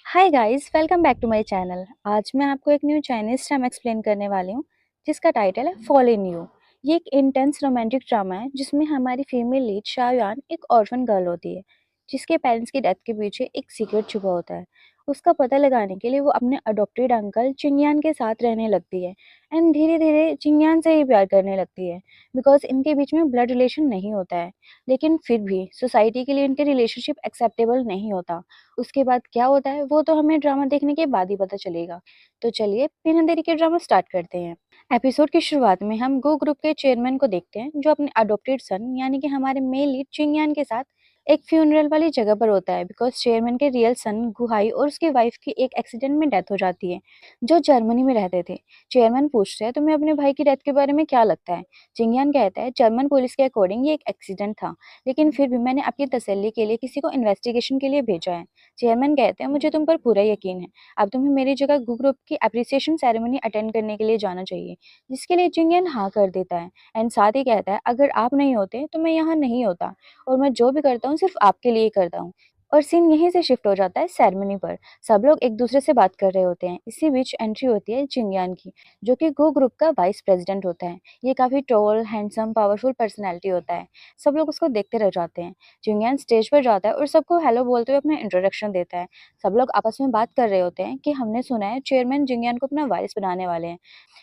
Hi guys, welcome back to my channel. आज मैं आपको एक न्यू चाइनीज ड्रामा एक्सप्लेन करने वाली हूँ जिसका टाइटल है फॉल इन यू। ये एक इंटेंस रोमांटिक ड्रामा है जिसमें हमारी फीमेल लीड शाओयान एक ऑर्फन गर्ल होती है जिसके पेरेंट्स की डेथ के पीछे एक सीक्रेट छुपा होता है। उसका पता लगाने के लिए वो अपने अडॉप्टेड अंकल चिंगयान के साथ रहने लगती है एंड धीरे धीरे चिंगयान से ही प्यार करने लगती है बिकॉज इनके बीच में ब्लड रिलेशन नहीं होता है। लेकिन फिर भी सोसाइटी के लिए इनके रिलेशनशिप एक्सेप्टेबल नहीं होता। उसके बाद क्या होता है वो तो हमें ड्रामा देखने के बाद ही पता चलेगा। तो चलिए बिना देरी के ड्रामा स्टार्ट करते हैं। एपिसोड की शुरुआत में हम गो ग्रुप के चेयरमैन को देखते हैं जो अपने अडॉप्टेड सन यानी कि हमारे मेल लीड चिंगयान के साथ एक फ्यूनरल वाली जगह पर होता है बिकॉज चेयरमैन के रियल सन गुहाई और उसकी वाइफ की एक एक्सीडेंट में डेथ हो जाती है जो जर्मनी में रहते थे। चेयरमैन पूछते हैं तुम्हें अपने भाई की डेथ के बारे में क्या लगता है। चिंगयान कहता है जर्मन पुलिस के अकॉर्डिंग ये एक एक्सीडेंट था, लेकिन फिर भी मैंने आपकी तसल्ली के लिए किसी को इन्वेस्टिगेशन के लिए भेजा है। चेयरमैन कहते हैं मुझे तुम पर पूरा यकीन है, अब तुम्हें मेरी जगह गु ग्रुप की अप्रिसिएशन सेरेमनी अटेंड करने के लिए जाना चाहिए। जिसके लिए चिंगयान हाँ कर देता है एंड साथ ही कहता है अगर आप नहीं होते तो मैं यहाँ नहीं होता और मैं जो भी करता हूँ सिर्फ आपके लिए करता हूँ। और सीन यहीं से शिफ्ट हो जाता है सेरेमनी पर। सब लोग एक दूसरे से बात कर रहे होते हैं। इसी बीच एंट्री होती है चिंगयान की जो कि गो ग्रुप का वाइस प्रेसिडेंट होता है। ये काफी टॉल हैंडसम पावरफुल पर्सनैलिटी होता है। सब लोग उसको देखते रह जाते हैं। चिंगयान स्टेज पर जाता है और सबको हेलो बोलते हुए अपना इंट्रोडक्शन देता है। सब लोग आपस में बात कर रहे होते हैं कि हमने सुना है चेयरमैन जिंगयान को अपना वारिस बनाने वाले हैं,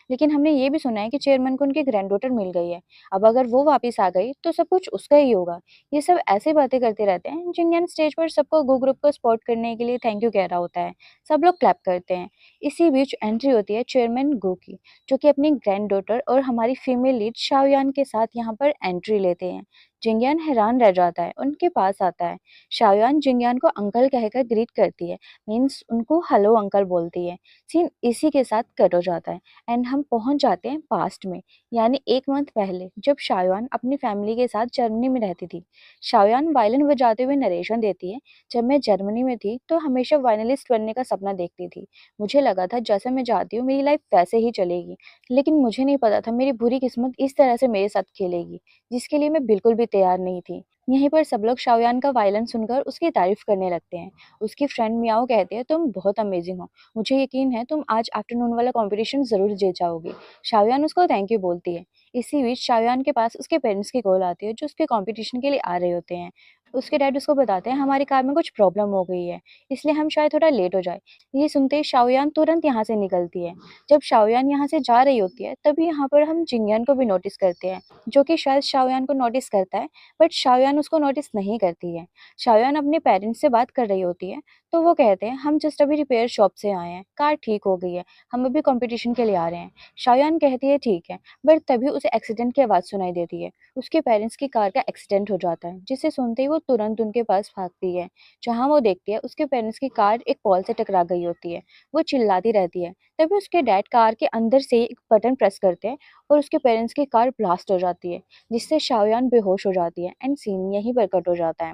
लेकिन हमने ये भी सुना है कि चेयरमैन को उनकी ग्रैंडडॉटर मिल गई है। अब अगर वो वापस आ गई तो सब कुछ उसका ही होगा। ये सब ऐसे बातें करते रहते हैं। जिंगयान स्टेज पर सबको गो ग्रुप को सपोर्ट करने के लिए थैंक यू कह रहा होता है। सब लोग क्लैप करते हैं। इसी बीच एंट्री होती है चेयरमैन गो की जो कि अपनी ग्रैंडडॉटर और हमारी फीमेल लीड शाओयान के साथ यहाँ पर एंट्री लेते हैं। जिंगयान हैरान रह जाता है, उनके पास आता है। शाओयान जिंगयान को अंकल कहकर ग्रीट करती है, मीन्स उनको हेलो अंकल बोलती है। सीन इसी के साथ कट हो जाता है एंड हम पहुंच जाते हैं पास्ट में, यानी 1 मंथ पहले जब शाओयान अपनी फैमिली के साथ जर्मनी में रहती थी। शाओयान वायलिन बजाते हुए नरेशन देती है, जब मैं जर्मनी में थी तो हमेशा वायलिनिस्ट बनने का सपना देखती थी। मुझे लगा था जैसे मैं चाहती हूँ मेरी लाइफ वैसे ही चलेगी, लेकिन मुझे नहीं पता था मेरी बुरी किस्मत इस तरह से मेरे साथ खेलेगी, जिसके लिए मैं बिल्कुल भी तैयार नहीं थी। यहीं पर सब लोग शाओयान का वायलिन सुनकर उसकी तारीफ करने लगते हैं। उसकी फ्रेंड मियाओ कहते हैं तुम बहुत अमेजिंग हो, मुझे यकीन है तुम आज आफ्टरनून वाला कंपटीशन जरूर जीत जाओगे। शाओयान उसको थैंक यू बोलती है। इसी बीच शाओयान के पास उसके पेरेंट्स की कॉल आती है जो उसके कंपटीशन के लिए आ रहे होते हैं। उसके डैड उसको बताते हैं हमारी कार में कुछ प्रॉब्लम हो गई है, इसलिए हम शायद थोड़ा लेट हो जाए। ये सुनते ही शाओयान तुरंत यहाँ से निकलती है। जब शाओयान यहाँ से जा रही होती है तभी यहाँ पर हम जिंगयान को भी नोटिस करते हैं, जो कि शायद शाओयान को नोटिस करता है, बट शाओयान उसको नोटिस नहीं करती है। शाओयान अपने पेरेंट्स से बात कर रही होती है तो वो कहते हैं हम जस्ट अभी रिपेयर शॉप से आए हैं, कार ठीक हो गई है, हम अभी कंपटीशन के लिए आ रहे हैं। शाओयान कहती है ठीक है, बट तभी उसे एक्सीडेंट की आवाज़ सुनाई देती है। उसके पेरेंट्स की कार का एक्सीडेंट हो जाता है, जिसे सुनते ही वो तुरंत उनके पास भागती है। जहाँ वो देखती है उसके पेरेंट्स की कार एक पॉल से टकरा गई होती है। वो चिल्लाती रहती है। तभी उसके डैड कार के अंदर से एक बटन प्रेस करते हैं और उसके पेरेंट्स की कार ब्लास्ट हो जाती है, जिससे शाओयान बेहोश हो जाती है एंड सीन यहीं पर कट हो जाता है।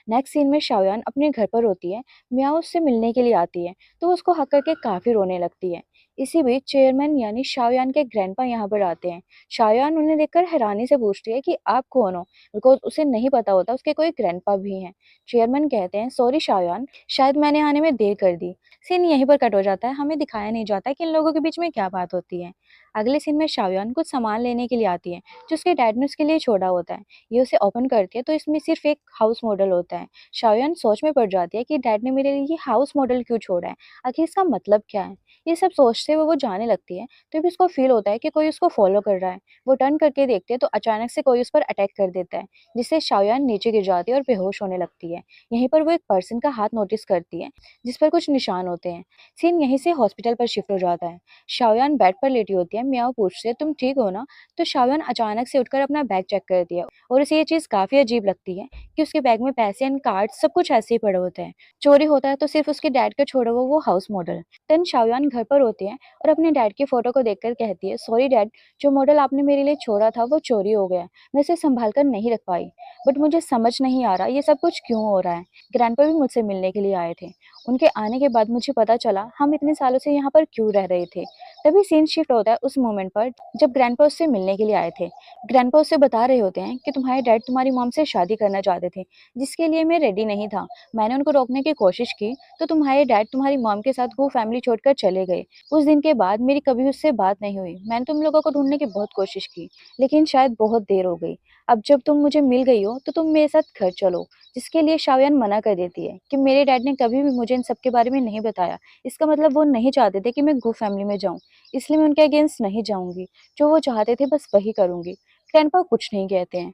नेक्स्ट सीन में शाओयान अपने घर पर होती है। मियाँ उससे मिलने के लिए आती है तो वो उसको हक करके काफी रोने लगती है। इसी बीच चेयरमैन यानी शाओयान के ग्रैंडपा यहाँ पर आते हैं। शाओयान उन्हें देखकर हैरानी से पूछती है कि आप कौन हो, बिकॉज उसे नहीं पता होता उसके कोई ग्रैंडपा भी हैं। चेयरमैन कहते हैं सॉरी शाओयान, शायद मैंने आने में देर कर दी। सीन यहीं पर कट हो जाता है। हमें दिखाया नहीं जाता कि इन लोगों के बीच में क्या बात होती है। अगले सीन में शाओयान कुछ सामान लेने के लिए आती है जो उसके डैड ने उसके लिए छोड़ा होता है। ये उसे ओपन करती है तो इसमें सिर्फ एक हाउस मॉडल होता है। शाओयान सोच में पड़ जाती है कि डैड ने मेरे लिए ये हाउस मॉडल क्यों छोड़ा है, आखिर इसका मतलब क्या है। ये सब सोचते हुए वो जाने लगती है तो भी उसको फील होता है कि कोई उसको फॉलो कर रहा है। वो टर्न करके देखती है तो अचानक से कोई उस पर अटैक कर देता है, जिससे शाओयान नीचे गिर जाती है और बेहोश होने लगती है। यहीं पर वो एक पर्सन का हाथ नोटिस करती है जिस पर कुछ निशान होते हैं। सीन यहीं से हॉस्पिटल पर शिफ्ट हो जाता है। शाओयान बेड पर लेटी होती है। मियाओ पूछते हैं तुम ठीक हो ना। तो शाओयान अचानक से उठकर अपना बैग चेक करती है और उसे ये चीज काफी अजीब लगती है कि उसके बैग में पैसे एंड कार्ड सब कुछ ऐसे ही पड़े होते हैं। चोरी होता है तो सिर्फ उसके डैड का छोड़ा हुआ वो हाउस मॉडल। देन शाओयान घर पर होती है और अपने डैड की फोटो को देखकर कहती है सॉरी डैड, जो मॉडल आपने मेरे लिए छोड़ा था वो चोरी हो गया, मैं इसे संभाल कर नहीं रख पाई, बट मुझे समझ नहीं आ रहा ये सब कुछ क्यों हो रहा है। ग्रैंडपा भी मुझसे मिलने के लिए आए थे उनके आने के बाद मुझे पता चला हम इतने सालों से यहाँ पर क्यों रह रहे थे। तभी सीन शिफ्ट होता है उस मोमेंट पर जब ग्रैंडपा उससे मिलने के लिए आए थे। ग्रैंडपा उससे बता रहे होते हैं कि तुम्हारे डैड तुम्हारी मॉम से शादी करना चाहते थे, जिसके लिए मैं रेडी नहीं था। मैंने उनको रोकने की कोशिश की तो तुम्हारे डैड तुम्हारी मॉम के साथ वो फैमिली छोड़कर चले गए। उस दिन के बाद मेरी कभी उससे बात नहीं हुई। मैंने तुम लोगों को ढूंढने की बहुत कोशिश की, लेकिन शायद बहुत देर हो गई। अब जब तुम मुझे मिल गई हो तो तुम मेरे साथ घर चलो। जिसके लिए शाओयान मना कर देती है कि मेरे डैड ने कभी भी मुझे इन सब के बारे में नहीं बताया। इसका मतलब वो नहीं चाहते थे कि मैं गू फैमिली में जाऊं, इसलिए मैं उनके अगेंस्ट नहीं जाऊंगी। जो वो चाहते थे बस वही करूंगी। ग्रैंडपा कुछ नहीं कहते हैं।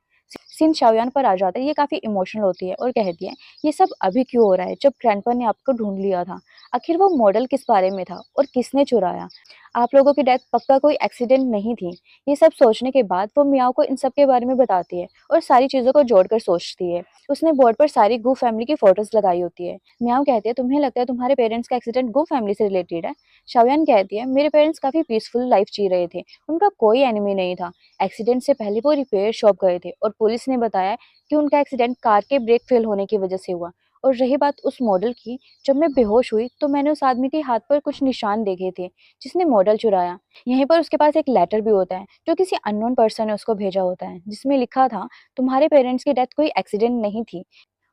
सिन शाओयान पर आ जाता है। ये काफी इमोशनल होती है और कहती है, ये सब अभी क्यों हो रहा है जब ग्रैंडपा ने आपको ढूंढ लिया था। आखिर वो मॉडल किस बारे में था और किसने चुराया। आप लोगों की डेथ पक्का कोई एक्सीडेंट नहीं थी। ये सब सोचने के बाद वो मियाओ को इन सब के बारे में बताती है और सारी चीजों को जोड़कर सोचती है। उसने बोर्ड पर सारी गू फैमिली की फोटोज लगाई होती है। मियाओ कहती है, तुम्हें लगता है तुम्हारे पेरेंट्स का एक्सीडेंट गू फैमिली से रिलेटेड है। शाओयान कहती है, मेरे पेरेंट्स काफी पीसफुल लाइफ जी रहे थे, उनका कोई एनिमी नहीं था। एक्सीडेंट से पहले वो रिपेयर शॉप गए थे और पुलिस ने बताया कि उनका एक्सीडेंट कार के ब्रेक फेल होने की वजह से हुआ। और रही बात उस मॉडल की, जब मैं बेहोश हुई तो मैंने उस आदमी के हाथ पर कुछ निशान देखे थे जिसने मॉडल चुराया। यहीं पर उसके पास एक लेटर भी होता है जो किसी अननोन पर्सन ने उसको भेजा होता है, जिसमें लिखा था, तुम्हारे पेरेंट्स की डेथ कोई एक्सीडेंट नहीं थी,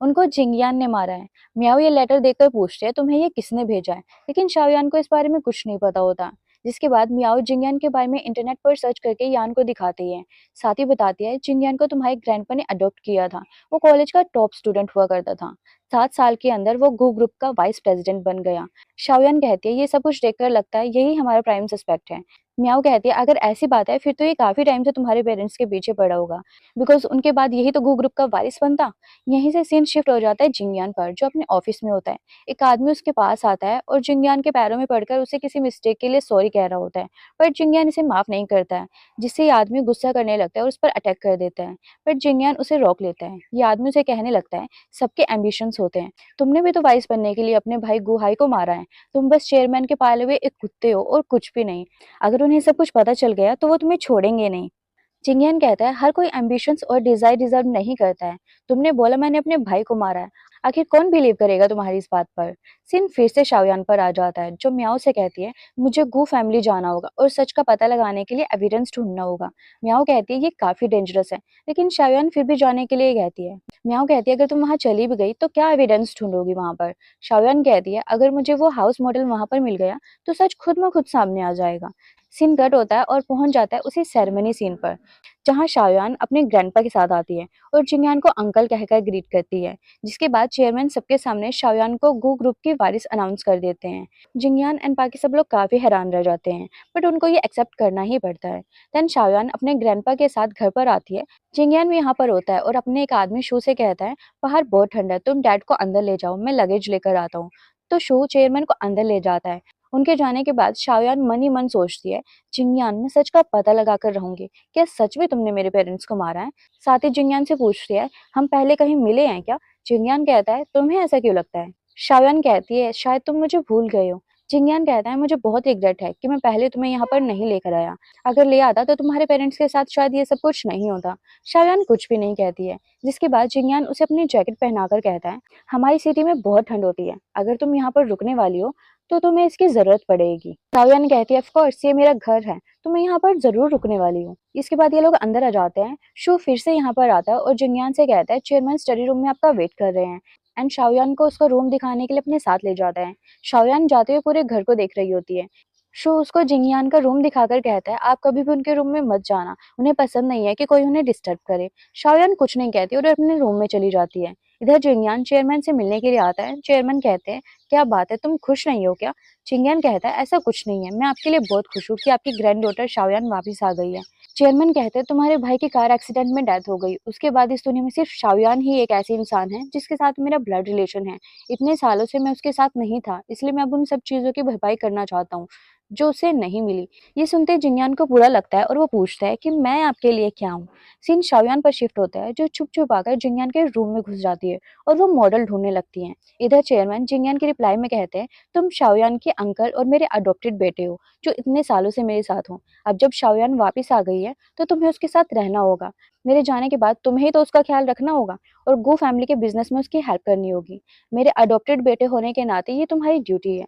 उनको जिंगयान ने मारा है। मियाओ ये लेटर देखकर पूछते हैं, तुम्हें ये किसने भेजा है। लेकिन शाओयान को इस बारे में कुछ नहीं पता होता। जिसके बाद मियाओ जिंगयान के बारे में इंटरनेट पर सर्च करके यान को दिखाती है। साथ ही बताती है, जिंगयान को तुम्हारे ग्रैंडपा ने अडॉप्ट किया था। वो कॉलेज का टॉप स्टूडेंट हुआ करता था। 7 साल के अंदर वो गू ग्रुप का वाइस प्रेसिडेंट बन गया। शाओयान कहती है, ये सब कुछ देखकर लगता है यही हमारा प्राइम सस्पेक्ट है। मियाओ कहती है, अगर ऐसी बात है फिर तो ये काफी टाइम से तुम्हारे पेरेंट्स के पीछे पड़ा होगा, बिकॉज उनके बाद यही तो गू ग्रुप का वारिस बनता। यहीं से सीन शिफ्ट हो जाता है जिंगयान पर, जो अपने ऑफिस में होता है। एक आदमी उसके पास आता है और जिंगयान के पैरों में पड़कर उसे किसी मिस्टेक के लिए सॉरी कह रहा होता है, पर जिंगयान इसे माफ नहीं करता है। जिससे ये आदमी गुस्सा करने लगता है और उस पर अटैक कर देता है, पर जिंगयान उसे रोक लेता है। ये आदमी उसे कहने लगता है, सबके एम्बिशंस होते हैं, तुमने भी तो वाइस बनने के लिए अपने भाई गुहाई को मारा है। तुम बस चेयरमैन के पाले हुए एक कुत्ते हो और कुछ भी नहीं। अगर उन्हें सब कुछ पता चल गया तो वो तुम्हें छोड़ेंगे नहीं। चिंगियन कहता है, हर कोई एम्बिशंस और डिजायर डिजर्व नहीं करता है। तुमने बोला मैंने अपने भाई को मारा है, आखिर कौन बिलीव करेगा तुम्हारी इस बात पर। सीन फिर से शाओयान पर आ जाता है, जो मियाओ से कहती है, मुझे गू फैमिली जाना होगा और सच का पता लगाने के लिए एविडेंस ढूंढना होगा। मियाओ कहती है, ये काफी डेंजरस है, लेकिन शाओयान फिर भी जाने के लिए कहती है। मियाओ कहती है, अगर तुम वहां चली भी गई तो क्या एविडेंस ढूंढोगी वहां पर। शाओयान कहती है, अगर मुझे वो हाउस मॉडल वहां पर मिल गया तो सच खुद ब खुद सामने आ जाएगा। सीन कट होता है और पहुंच जाता है उसी सेरेमनी सीन पर, जहां शाओयान अपने ग्रैंडपा के साथ आती है और जिंगयान को अंकल कहकर ग्रीट करती है। जिसके बाद चेयरमैन सबके सामने शाओयान को गू ग्रुप की वारिस अनाउंस कर देते हैं। जिंगयान एंड बाकी सब लोग काफी हैरान रह जाते हैं, बट उनको ये एक्सेप्ट करना ही पड़ता है। देन शाओयान अपने ग्रैंडपा के साथ घर पर आती है। जिंगयान भी यहाँ पर होता है और अपने एक आदमी शू से कहता है, बाहर बहुत ठंडा है, तुम डैड को अंदर ले जाओ, मैं लगेज लेकर आता हूँ। तो शू चेयरमैन को अंदर ले जाता है। उनके जाने के बाद शाओयान मन ही मन सोचती है, जिंगयान, मैं सच का पता लगा कर रहूंगी, क्या सच में तुमने मेरे पेरेंट्स को मारा है। साथ ही जिंगयान से पूछती है, हम पहले कहीं मिले हैं क्या। जिंगयान कहता है, तुम्हें ऐसा क्यों लगता है। शाओयान कहती है, शायद तुम मुझे भूल गए हो। जिंगयान कहता है, मुझे बहुत रिग्रेट है कि मैं पहले तुम्हें यहाँ पर नहीं लेकर आया। अगर ले आता तो तुम्हारे पेरेंट्स के साथ शायद ये सब कुछ नहीं होता। शाओयान कुछ भी नहीं कहती है। जिसके बाद जिंगयान उसे अपनी जैकेट पहनाकर कहता है, हमारी सिटी में बहुत ठंड होती है, अगर तुम यहाँ पर रुकने वाली हो तो तुम्हें इसकी जरूरत पड़ेगी। शाओयान कहती है, ऑफ कोर्स, ये मेरा घर है, तो मैं यहाँ पर जरूर रुकने वाली हूँ। इसके बाद ये लोग अंदर आ जाते हैं। शू फिर से यहाँ पर आता है और जिंगयान से कहता है, चेयरमैन स्टडी रूम में आपका वेट कर रहे हैं। एंड शाओयान को उसका रूम दिखाने के लिए अपने साथ ले जाता है। शाओयान जाते हुए पूरे घर को देख रही होती है। शू उसको जिंगयान का रूम दिखाकर कहता है, आप कभी भी उनके रूम में मत जाना, उन्हें पसंद नहीं है कि कोई उन्हें डिस्टर्ब करे। शाओयान कुछ नहीं कहती और अपने रूम में चली जाती है। इधर जिंगयान चेयरमैन से मिलने के लिए आता है। चेयरमैन कहते हैं, क्या बात है, तुम खुश नहीं हो क्या। जिंगयान कहता है, ऐसा कुछ नहीं है, मैं आपके लिए बहुत खुश हूँ कि आपकी ग्रैंड डॉटर शाओयान वापस आ गई है। चेयरमैन कहते हैं, तुम्हारे भाई की कार एक्सीडेंट में डेथ हो गई, उसके बाद इस दुनिया में सिर्फ शाओयान ही एक ऐसी इंसान है जिसके साथ मेरा ब्लड रिलेशन है। इतने सालों से मैं उसके साथ नहीं था, इसलिए मैं अब उन सब चीजों की भरपाई करना चाहता हूँ जो उसे नहीं मिली। ये सुनते जिंगयान को बुरा लगता है और वो पूछता है कि मैं आपके लिए क्या हूँ। सीन शाओयान पर शिफ्ट होता है, जो छुप छुप आकर जिंगयान के रूम में घुस जाती है और वो मॉडल ढूंढने लगती है। इधर चेयरमैन जिंगयान की रिप्लाई में कहते हैं, तुम शाओयान के अंकल और मेरे अडॉप्टेड बेटे हो, जो इतने सालों से मेरे साथ हो। अब जब शाओयान वापिस आ गई है तो तुम्हें उसके साथ रहना होगा। मेरे जाने के बाद तुम्हें ही तो उसका ख्याल रखना होगा और गो फैमिली के बिजनेस में उसकी हेल्प करनी होगी। मेरे अडॉप्टेड बेटे होने के नाते ये तुम्हारी ड्यूटी है।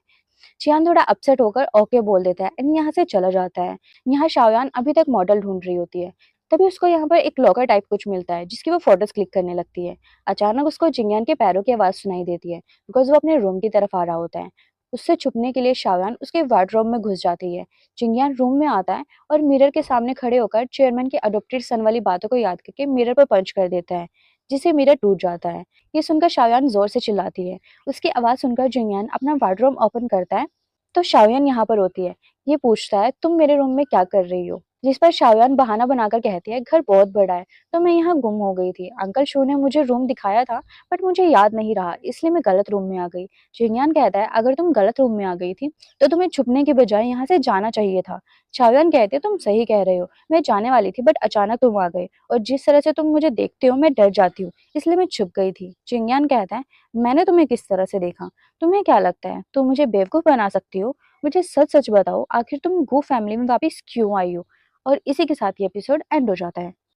चियान थोड़ा अपसेट होकर ओके बोल देता है एंड यहाँ से चला जाता है। यहाँ शाओयान अभी तक मॉडल ढूंढ रही होती है। तभी उसको यहाँ पर एक लॉकर टाइप कुछ मिलता है जिसकी वो फोटोज क्लिक करने लगती है। अचानक उसको जिंगयान के पैरों की आवाज सुनाई देती है बिकॉज वो अपने रूम की तरफ आ रहा होता है। उससे छुपने के लिए शाओयान उसके वार्डरोब में घुस जाती है। जिंगयान रूम में आता है और मिरर के सामने खड़े होकर चेयरमैन की अडॉप्टेड सन वाली बातों को याद करके मिरर पर पंच कर देता है, जिससे मिरर टूट जाता है। ये सुनकर शाओयान जोर से चिल्लाती है। उसकी आवाज सुनकर जिंगयान अपना वार्डरोब ओपन करता है तो शाओयान यहाँ पर होती है। ये पूछता है, तुम मेरे रूम में क्या कर रही हो? जिस पर शाओयान बहाना बनाकर कहती है, घर बहुत बड़ा है तो मैं यहाँ गुम हो गई थी। अंकल शू ने मुझे रूम दिखाया था बट मुझे याद नहीं रहा, इसलिए मैं गलत रूम में आ गई। जिंगयान कहता है, अगर तुम गलत रूम में आ गई थी तो तुम्हें छुपने की बजाय यहाँ से जाना चाहिए था। शाओयान कहते, तुम सही कह रहे हो, मैं जाने वाली थी बट अचानक तुम आ गए और जिस तरह से तुम मुझे देखते हो मैं डर जाती हूँ, इसलिए मैं छुप गई थी। जिंगयान कहता है, मैंने तुम्हें किस तरह से देखा? तुम्हें क्या लगता है तुम मुझे बेवकूफ बना सकती हो? मुझे सच सच बताओ, आखिर तुम गो फैमिली में वापस क्यों आई हो? और इसी के साथ ये एपिसोड एंड हो जाता है।